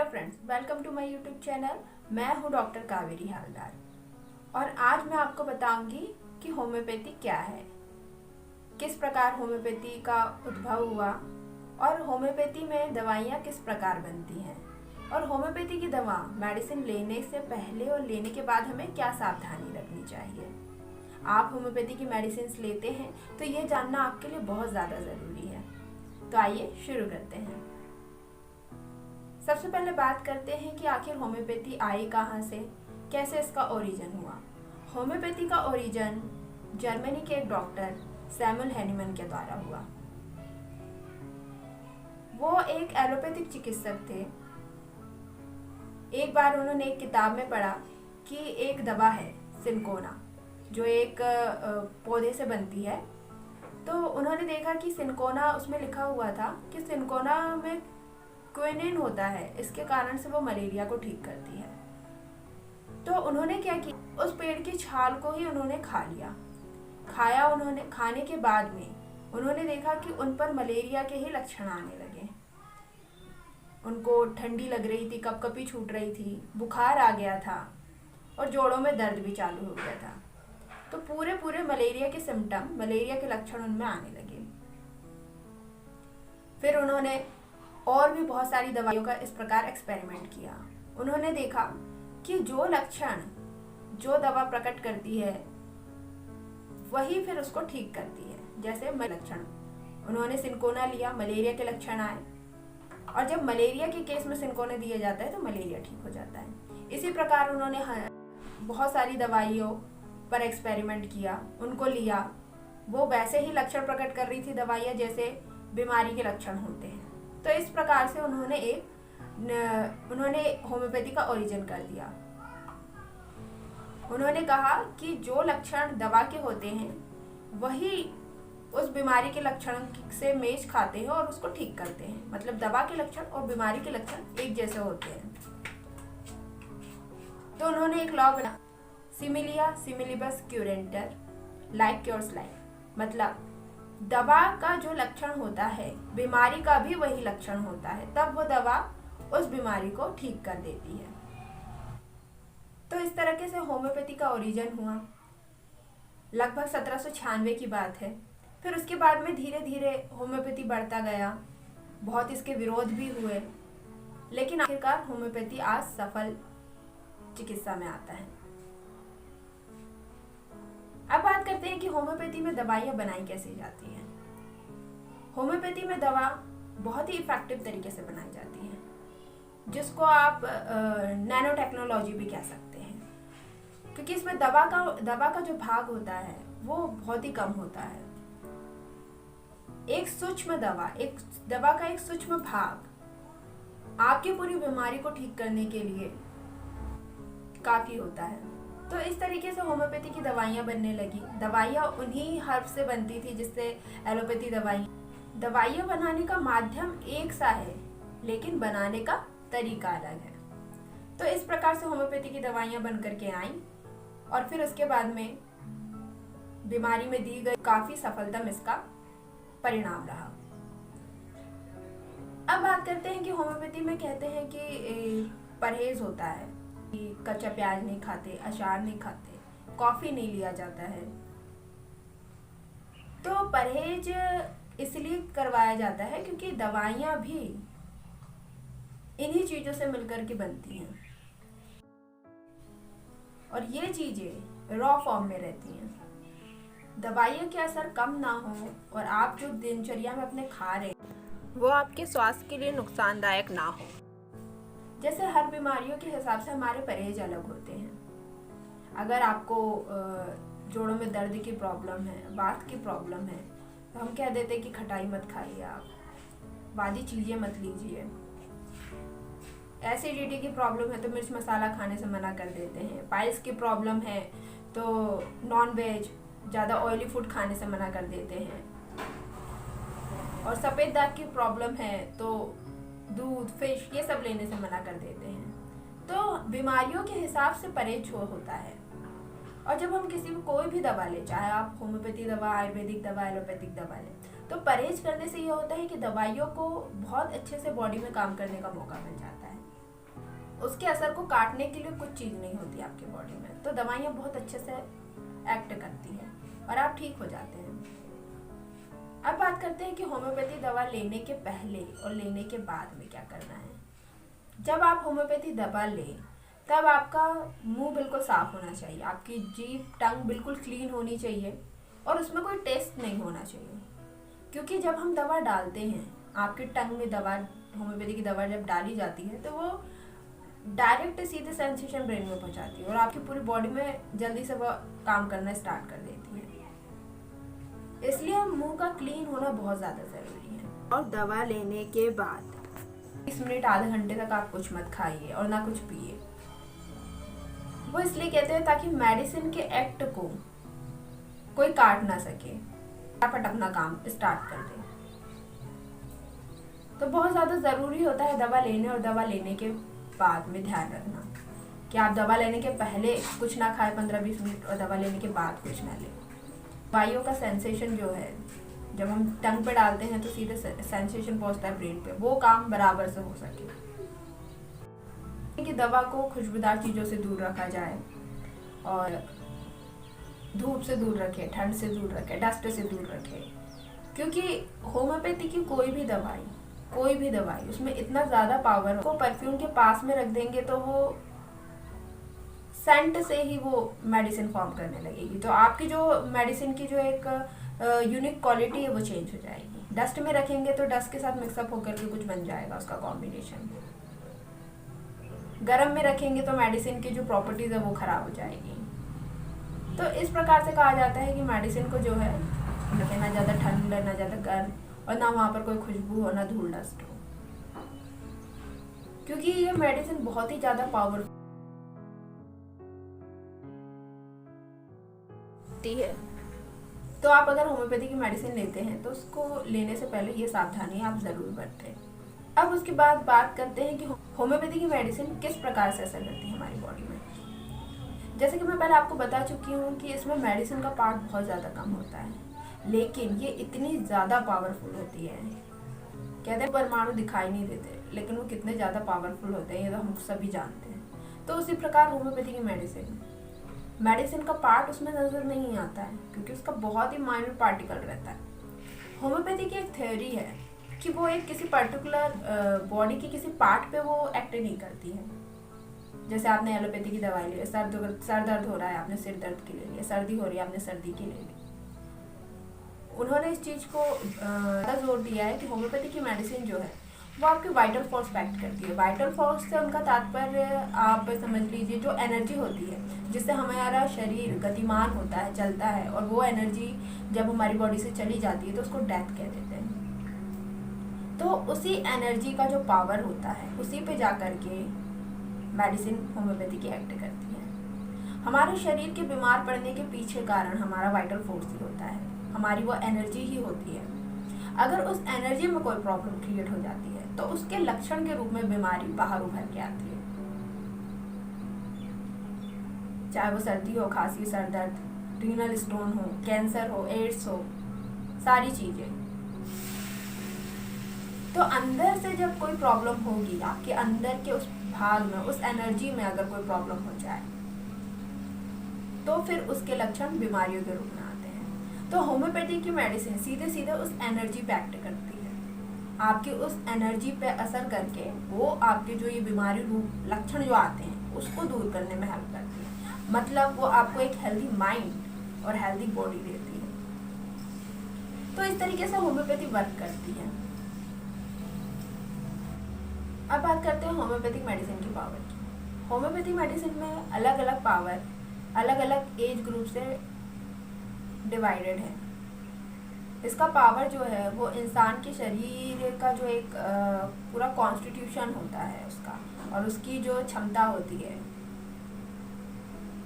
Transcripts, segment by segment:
Friends, welcome to my YouTube channel. मैं हूं doctor Kaveri Haldar और आज मैं आपको बताऊंगी कि होम्योपैथी क्या है, किस प्रकार होम्योपैथी का उद्भव हुआ और होम्योपैथी में दवाइयाँ किस प्रकार बनती हैं और होम्योपैथी की दवा मेडिसिन लेने से पहले और लेने के बाद हमें क्या सावधानी रखनी चाहिए। आप होम्योपैथी की मेडिसिन लेते हैं तो ये जानना आपके लिए बहुत ज़्यादा ज़रूरी है। तो आइए शुरू करते हैं। सबसे पहले बात करते हैं कि आखिर होम्योपैथी आई कहाँ से, कैसे इसका ओरिजिन हुआ। होम्योपैथी का ओरिजिन जर्मनी के एक डॉक्टर सैमुअल हैनीमैन के द्वारा हुआ। वो एक एलोपैथिक चिकित्सक थे। एक बार उन्होंने एक किताब में पढ़ा कि एक दवा है सिनकोना, जो एक पौधे से बनती है। तो उन्होंने देखा कि सिनकोना, उसमें लिखा हुआ था कि सिनकोना में क्विनिन होता है, इसके कारण से वो मलेरिया को ठीक करती है। तो उन्होंने क्या किया, उस पेड़ की छाल को ही उन्होंने खा लिया। उन्होंने खाने के बाद में उन्होंने देखा कि उन पर मलेरिया के ही लक्षण आने लगे। उनको ठंडी लग रही थी, कपकपी छूट रही थी, बुखार आ गया था और जोड़ों में दर्द भी चालू हो गया था। तो पूरे मलेरिया के सिम्टम, मलेरिया के लक्षण उनमें आने लगे। फिर उन्होंने और भी बहुत सारी दवाइयों का इस प्रकार एक्सपेरिमेंट किया। उन्होंने देखा कि जो लक्षण जो दवा प्रकट करती है वही फिर उसको ठीक करती है। जैसे लक्षण, उन्होंने सिनकोना लिया, मलेरिया के लक्षण आए और जब मलेरिया के केस में सिनकोना दिया जाता है तो मलेरिया ठीक हो जाता है। इसी प्रकार उन्होंने बहुत सारी दवाइयों पर एक्सपेरिमेंट किया, उनको लिया, वो वैसे ही लक्षण प्रकट कर रही थी दवाइयाँ जैसे बीमारी के लक्षण होते हैं। तो इस प्रकार से उन्होंने होम्योपैथी का ओरिजिन कर दिया। उन्होंने कहा कि जो लक्षण दवा के होते हैं वही उस बीमारी के लक्षण से मेच खाते हैं और उसको ठीक करते हैं। मतलब दवा के लक्षण और बीमारी के लक्षण एक जैसे होते हैं। तो उन्होंने एक लॉ बना, सिमिलिया सिमिलिबस क्यूरेंटर लाइक क्योर्स लाइक। मतलब दवा का जो लक्षण होता है बीमारी का भी वही लक्षण होता है, तब वो दवा उस बीमारी को ठीक कर देती है। तो इस तरीके से होम्योपैथी का ओरिजिन हुआ। लगभग 1796 की बात है। फिर उसके बाद में धीरे धीरे होम्योपैथी बढ़ता गया, बहुत इसके विरोध भी हुए, लेकिन आखिरकार होम्योपैथी आज सफल चिकित्सा में आता है। अब बात करते हैं कि होम्योपैथी में दवाइयाँ बनाई कैसे जाती हैं। होम्योपैथी में दवा बहुत ही इफेक्टिव तरीके से बनाई जाती है, जिसको आप नैनो टेक्नोलॉजी भी कह सकते हैं, क्योंकि इसमें दवा का जो भाग होता है वो बहुत ही कम होता है। एक दवा का एक सूक्ष्म भाग आपकी पूरी बीमारी को ठीक करने के लिए काफी होता है। तो इस तरीके से होम्योपैथी की दवाइयाँ बनने लगी। दवाइयाँ उन्हीं हर्ब से बनती थी जिससे एलोपैथी दवाइयाँ बनाने का माध्यम एक सा है, लेकिन बनाने का तरीका अलग है। तो इस प्रकार से होम्योपैथी की दवाइयाँ बन करके आई और फिर उसके बाद में बीमारी में दी गई काफी सफलता में इसका परिणाम रहा। अब बात करते हैं कि होम्योपैथी में कहते हैं कि परहेज होता है, कि कच्चा प्याज नहीं खाते, अचार नहीं खाते, कॉफी नहीं लिया जाता है। तो परहेज इसलिए करवाया जाता है क्योंकि दवाइयाँ भी इन्हीं चीजों से मिलकर के बनती हैं और ये चीजें रॉ फॉर्म में रहती हैं। दवाइयों के असर कम ना हो और आप जो दिनचर्या में अपने खा रहे वो आपके स्वास्थ्य के लिए नुकसानदायक ना हो। जैसे हर बीमारियों के हिसाब से हमारे परहेज अलग होते हैं। अगर आपको जोड़ों में दर्द की प्रॉब्लम है, बात की प्रॉब्लम है, तो हम कह देते हैं कि खटाई मत खाइए, आप बादी चीज़ें मत लीजिए। एसिडिटी की प्रॉब्लम है तो मिर्च मसाला खाने से मना कर देते हैं। पाइल्स की प्रॉब्लम है तो नॉन वेज, ज़्यादा ऑयली फूड खाने से मना कर देते हैं। और सफ़ेद दाग की प्रॉब्लम है तो दूध, फिश, ये सब लेने से मना कर देते हैं। तो बीमारियों के हिसाब से परहेज होता है। और जब हम किसी को कोई भी दवा ले, चाहे आप होम्योपैथी दवा, आयुर्वेदिक दवा, एलोपैथिक दवा लें, तो परहेज करने से ये होता है कि दवाइयों को बहुत अच्छे से बॉडी में काम करने का मौका मिल जाता है। उसके असर को काटने के लिए कुछ चीज़ नहीं होती आपकी बॉडी में, तो दवाइयाँ बहुत अच्छे से एक्ट करती हैं और आप ठीक हो जाते हैं। अब बात करते हैं कि होम्योपैथी दवा लेने के पहले और लेने के बाद में क्या करना है। जब आप होम्योपैथी दवा लें तब आपका मुंह बिल्कुल साफ होना चाहिए, आपकी जीभ टंग बिल्कुल क्लीन होनी चाहिए और उसमें कोई टेस्ट नहीं होना चाहिए। क्योंकि जब हम दवा डालते हैं, आपके टंग में दवा, होम्योपैथी की दवा जब डाली जाती है तो वो डायरेक्ट सीधे सेंसेशन ब्रेन में पहुंचाती है और आपकी पूरी बॉडी में जल्दी से वो काम करना स्टार्ट कर देती है। इसलिए मुंह का क्लीन होना बहुत ज़्यादा ज़रूरी है। और दवा लेने के बाद 20 मिनट आधे घंटे तक आप कुछ मत खाइए और ना कुछ पिए। वो इसलिए कहते हैं ताकि मेडिसिन के एक्ट को कोई काट ना सके, फटाफट अपना काम स्टार्ट कर दे। तो बहुत ज़्यादा ज़रूरी होता है दवा लेने और दवा लेने के बाद में ध्यान रखना कि आप दवा लेने के पहले कुछ ना खाएं 15-20 मिनट और दवा लेने के बाद कुछ ना लें। दवाइयों का सेंसेशन जो है, जब हम टंग पे डालते हैं तो सीधे सेंसेशन पहुंचता है ब्रेन पे, वो काम बराबर से हो सके। कि दवा को खुशबूदार चीज़ों से दूर रखा जाए और धूप से दूर रखें, ठंड से दूर रखें, डस्ट से दूर रखें। क्योंकि होम्योपैथी की कोई भी दवाई उसमें इतना ज़्यादा पावर हो, परफ्यूम के पास में रख देंगे तो वो सेंट से ही वो मेडिसिन फॉर्म करने लगेगी, तो आपकी जो मेडिसिन की जो एक यूनिक क्वालिटी है वो चेंज हो जाएगी। डस्ट में रखेंगे तो डस्ट के साथ मिक्सअप होकर के कुछ बन जाएगा उसका कॉम्बिनेशन। गर्म में रखेंगे तो मेडिसिन की जो प्रॉपर्टीज़ है वो ख़राब हो जाएगी। तो इस प्रकार से कहा जाता है कि मेडिसिन को जो है ना ज़्यादा ठंड, ना ज़्यादा गर्म और ना वहाँ पर कोई खुशबू हो, ना धूल डस्ट हो, क्योंकि ये मेडिसिन बहुत ही ज़्यादा पावरफुल है। तो आप अगर होम्योपैथी की मेडिसिन लेते हैं तो उसको लेने से पहले ये सावधानी आप ज़रूर बरतें। अब उसके बाद बात करते हैं कि होम्योपैथी की मेडिसिन किस प्रकार से असर करती है हमारी बॉडी में। जैसे कि मैं पहले आपको बता चुकी हूँ कि इसमें मेडिसिन का पार्ट बहुत ज़्यादा कम होता है, लेकिन ये इतनी ज़्यादा पावरफुल होती है। कहते हैं परमाणु दिखाई नहीं देते, लेकिन वो कितने ज़्यादा पावरफुल होते हैं ये तो हम सभी जानते हैं। तो उसी प्रकार होम्योपैथी की मेडिसिन का पार्ट उसमें नज़र नहीं आता है, क्योंकि उसका बहुत ही माइनर पार्टिकल रहता है। होम्योपैथी की एक थ्योरी है कि वो एक किसी पर्टिकुलर बॉडी के किसी पार्ट पे वो एक्ट नहीं करती है। जैसे आपने एलोपैथी की दवाई ली, सर दर्द हो रहा है, आपने सिर दर्द की ले ली, सर्दी हो रही है, आपने सर्दी की ले ली। उन्होंने इस चीज़ को जोर दिया है कि होम्योपैथी की मेडिसिन जो है वो आपकी वाइटल फोर्स पे एक्ट करती है। वाइटल फोर्स से उनका तात्पर्य आप समझ लीजिए जो एनर्जी होती है जिससे हमारा शरीर गतिमान होता है, चलता है, और वो एनर्जी जब हमारी बॉडी से चली जाती है तो उसको डेथ कह देते हैं। तो उसी एनर्जी का जो पावर होता है उसी पे जा कर के मेडिसिन होम्योपैथी की एक्ट करती है। हमारे शरीर के बीमार पड़ने के पीछे कारण हमारा वाइटल फोर्स ही होता है, हमारी वो एनर्जी ही होती है। अगर उस एनर्जी में कोई प्रॉब्लम क्रिएट हो जाती है तो उसके लक्षण के रूप में बीमारी बाहर उभर के आती है, चाहे वो सर्दी हो, खांसी, सर दर्द, रीनल स्टोन हो, कैंसर हो, एड्स हो, सारी चीज़ें। तो अंदर से जब कोई प्रॉब्लम होगी, आपके अंदर के उस भाग में, उस एनर्जी में अगर कोई प्रॉब्लम हो जाए तो फिर उसके लक्षण बीमारियों के रूप में आते हैं। तो होम्योपैथी की मेडिसिन सीधे सीधे उस एनर्जी पे एक्ट करती है, आपकी उस एनर्जी पे असर करके वो आपके जो ये बीमारी रूप लक्षण जो आते हैं उसको दूर करने में हेल्प करती है। मतलब वो आपको एक हेल्दी माइंड और हेल्दी बॉडी देती है। तो इस तरीके से होम्योपैथी वर्क करती है। अब बात करते हैं होम्योपैथिक मेडिसिन की पावर की। होम्योपैथिक मेडिसिन में अलग अलग पावर अलग अलग एज ग्रुप से डिवाइडेड है। इसका पावर जो है वो इंसान के शरीर का जो एक पूरा कॉन्स्टिट्यूशन होता है उसका, और उसकी जो क्षमता होती है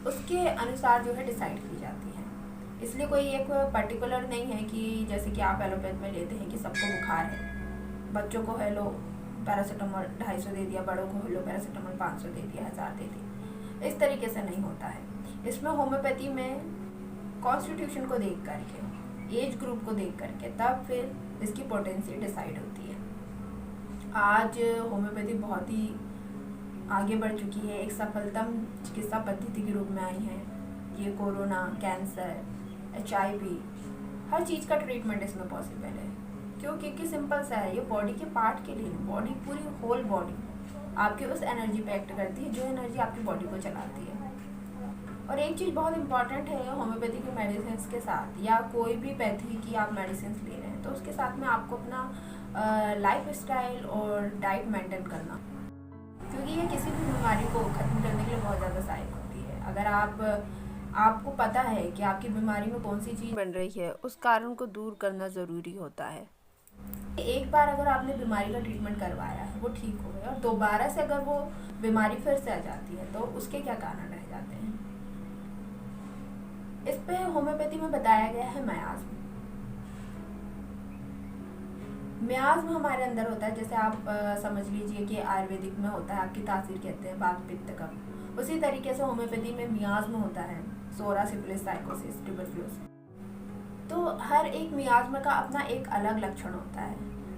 उसके अनुसार जो है डिसाइड की जाती है। इसलिए कोई एक पर्टिकुलर नहीं है कि जैसे कि आप एलोपैथ में लेते हैं कि सबको बुखार है, बच्चों को है लो पैरासीटामोल 250 दे दिया, बड़ों को है लो पैरासीटामोल 500 दे दिया, 1000 दे दिया। इस तरीके से नहीं होता है। इसमें होम्योपैथी में कॉन्स्टिट्यूशन को देख करके, एज ग्रुप को देख करके तब फिर इसकी पोटेंसी डिसाइड होती है। आज होम्योपैथी बहुत ही आगे बढ़ चुकी है, एक सफलतम चिकित्सा पद्धति के रूप में आई है। ये कोरोना, कैंसर, HIV, हर चीज़ का ट्रीटमेंट इसमें पॉसिबल है। क्यों? क्योंकि सिंपल सा है, ये बॉडी के पार्ट के लिए, बॉडी पूरी होल बॉडी आपकी उस एनर्जी पे एक्ट करती है जो एनर्जी आपकी बॉडी को चलाती है। और एक चीज़ बहुत इंपॉर्टेंट है होम्योपैथी की मेडिसिन के साथ, या कोई भी पैथी की आप मेडिसिन ले रहे हैं तो उसके साथ में आपको अपना लाइफ स्टाइल और डाइट मेंटेन करना, क्योंकि ये किसी भी बीमारी को ख़त्म करने के लिए बहुत ज़्यादा सहायक होती है। अगर आपको पता है कि आपकी बीमारी में कौन सी चीज़ बन रही है, उस कारण को दूर करना ज़रूरी होता है। एक बार अगर आपने बीमारी का ट्रीटमेंट करवाया है, वो ठीक हो गया, और दोबारा से अगर वो बीमारी फिर से आ जाती है तो उसके क्या कारण रह जाते हैं। इस पे होम्योपैथी में बताया गया है मियाज़्म। मियाज़्म हमारे अंदर होता है, जैसे आप समझ लीजिए कि आयुर्वेदिक में होता है आपकी तासीर कहते हैं, वात पित्त कफ, उसी तरीके से होम्योपैथी में मियाज़्म होता है, सोरा, सिफिलिस, साइकोसिस, ट्यूबरक्लोसिस। तो हर एक मियाज़्म का अपना एक अलग लक्षण होता है,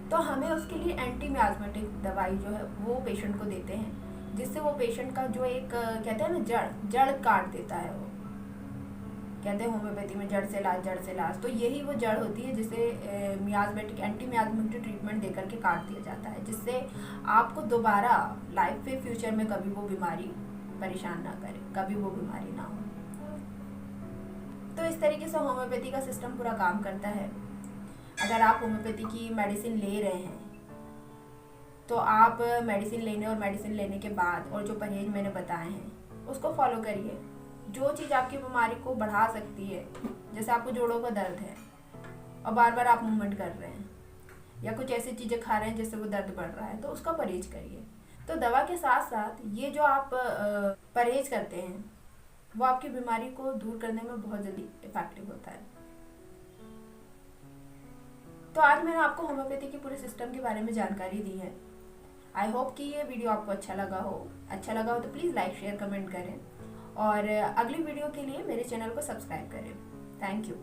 तो हमें उसके लिए एंटी मियाज़मेटिक दवाई जो है वो पेशेंट को देते हैं, जिससे वो पेशेंट का जो एक कहते हैं ना जड़ काट देता है। वो कहते हैं होम्योपैथी में जड़ से इलाज, तो यही वो जड़ होती है जिसे मियाज़मेटिक, एंटी मियाज़मेटिक ट्रीटमेंट देकर के काट दिया जाता है, जिससे आपको दोबारा लाइफ में फ्यूचर में कभी वो बीमारी परेशान ना करे, कभी वो बीमारी ना हो। तो इस तरीके से होम्योपैथी का सिस्टम पूरा काम करता है। अगर आप होम्योपैथी की मेडिसिन ले रहे हैं तो आप मेडिसिन लेने और मेडिसिन लेने के बाद और जो परहेज मैंने बताए हैं उसको फॉलो करिए। जो चीज़ आपकी बीमारी को बढ़ा सकती है, जैसे आपको जोड़ों का दर्द है और बार बार आप मूवमेंट कर रहे हैं, या कुछ ऐसी चीज़ें खा रहे हैं जिससे वो दर्द बढ़ रहा है, तो उसका परहेज करिए। तो दवा के साथ साथ ये जो आप परहेज करते हैं वो आपकी बीमारी को दूर करने में बहुत जल्दी इफेक्टिव होता है। तो आज मैंने आपको होम्योपैथी के पूरे सिस्टम के बारे में जानकारी दी है। आई होप कि ये वीडियो आपको अच्छा लगा हो तो प्लीज़ लाइक, शेयर, कमेंट करें, और अगली वीडियो के लिए मेरे चैनल को सब्सक्राइब करें। Thank you.